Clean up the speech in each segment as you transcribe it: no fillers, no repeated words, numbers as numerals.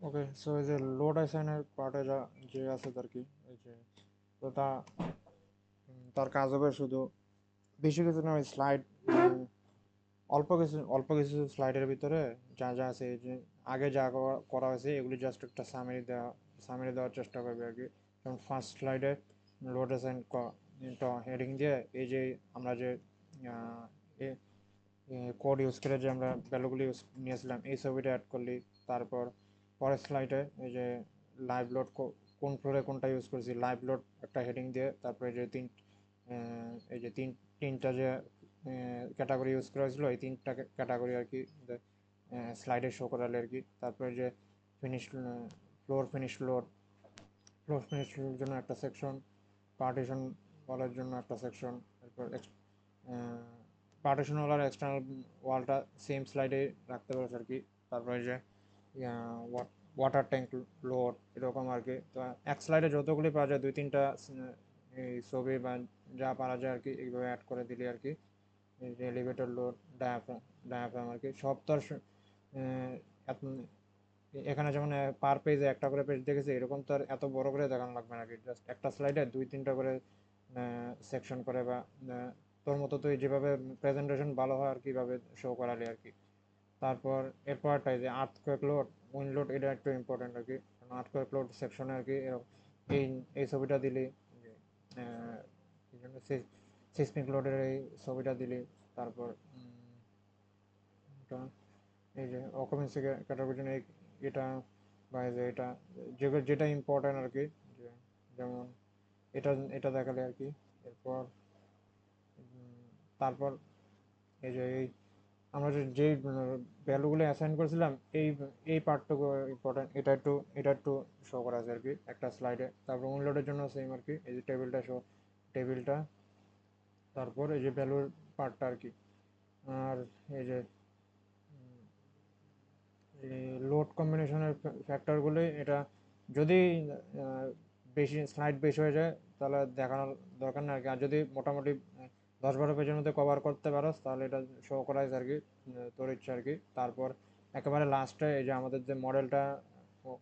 ওকে, so এই যে load অ্যাসাইনের পার্টে যা যে আছে আর কি, এই যে তো তার কাজ হবে শুধু বেশি কিছু না, ওই স্লাইড, অল্প কিছু স্লাইডের ভিতরে যা যা আছে, এই যে আগে যা করা হয়েছে এগুলি জাস্ট একটা সামারি দেওয়ার চেষ্টা করবে আর কি। যেমন ফার্স্ট স্লাইডে লোড অ্যাসাইন হেডিং দিয়ে এই যে আমরা যে কোড ইউজ করে যে আমরা ভ্যালুগুলি ইউজ নিয়েছিলাম এই ছবিটা অ্যাড করলি। তারপর পরের স্লাইডে এই যে লাইভ লোড কোন ফ্লোরে কোনটা ইউজ করেছি, লাইভ লোড একটা হেডিং দিয়ে, তারপরে যে এই যে তিনটা যে ক্যাটাগরি ইউজ করা হয়েছিল এই তিনটা ক্যাটাগরি আর কি স্লাইডে শো করালে আর কি। তারপরে যে finish floor finish load, floor finish লোডের জন্য একটা সেকশন, পার্টিশন ওয়ালের জন্য একটা সেকশন, তারপর পার্টিশন ওয়াল আর এক্সটার্নাল ওয়ালটা সেম স্লাইডে রাখতে পারছে আর কি। তারপরে যে ওয়াটার ট্যাঙ্ক লোড এরকম আর কি। তো এক স্লাইডে যতগুলি পাওয়া যায় দুই তিনটা এই ছবি বা যা পারা যায় আর কি এইভাবে অ্যাড করে দিলি আর কি। এলিভেটর লোড, ডায়াফ্রাম আর কি সব তো আর এখানে যেমন পার পেজে একটা করে পেজ দেখেছি এরকম তো আর এত বড় করে দেখানো লাগবে নাকি, জাস্ট একটা স্লাইডে দুই তিনটা করে সেকশন করে বা তোর মতো তুই যেভাবে প্রেজেন্টেশন ভালো হয় আর কিভাবে শো করালি আর কি। তারপর এরপরটাই যে আর্থকোয়েক লোড, উইন্ড লোড, এটা একটু ইম্পর্টেন্ট আর কি। আর্থকোয়েক লোড সেকশনে আর কি এই এই ছবিটা দিলি, সিসমিক লোডের এই ছবিটা দিলি। তারপর এটা এই যে অকুপেন্সি ক্যাটাগরির জন্য এটা বা এই যে এটা যেটা ইম্পর্টেন্ট আর কি, যে যেমন এটা এটা দেখালে আর কি। এরপর তারপর এই যে আমরা যেই ভ্যালুগুলো অ্যাসাইন করেছিলাম এই এই পার্টটুকু ইম্পর্টেন্ট, এটা একটু শো করা আছে আর কি একটা স্লাইডে। তারপর উইন্ডোডের জন্য সেম আর কি, এই যে টেবিলটা, তারপর এই যে ভ্যালুর পার্টটা আর কি। আর এই যে লোড কম্বিনেশনের ফ্যাক্টরগুলো এটা যদি বেশি স্লাইড বেশি হয়ে যায় তাহলে দেখানোর দরকার নেই আর কি। আর যদি মোটামুটি 10-12 পেজের মধ্যে কভার করতে পারো তাহলে এটা শো করাই আর কি, তোর ইচ্ছা আর কি। তারপর একেবারে লাস্টে এই যে আমাদের যে মডেলটা,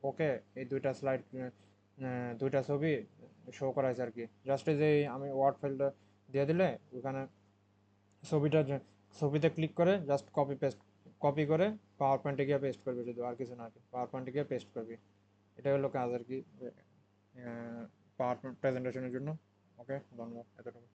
ওকে এই দুইটা স্লাইড, দুইটা ছবি শো করাইছে আর কি। জাস্ট এই যে আমি ওয়ার্ড ফাইলটা দিয়ে দিলে ওখানে ছবিটা ছবিতে ক্লিক করে জাস্ট কপি করে পাওয়ার পয়েন্টে গিয়ে পেস্ট করবি, শুধু আর কিছু না আর কি, পাওয়ার পয়েন্টে গিয়ে পেস্ট করবি। এটা হলো কাজ আর কি পাওয়ার পয়েন্ট প্রেজেন্টেশনের জন্য। ওকে, ধন্যবাদ, এতটুকু।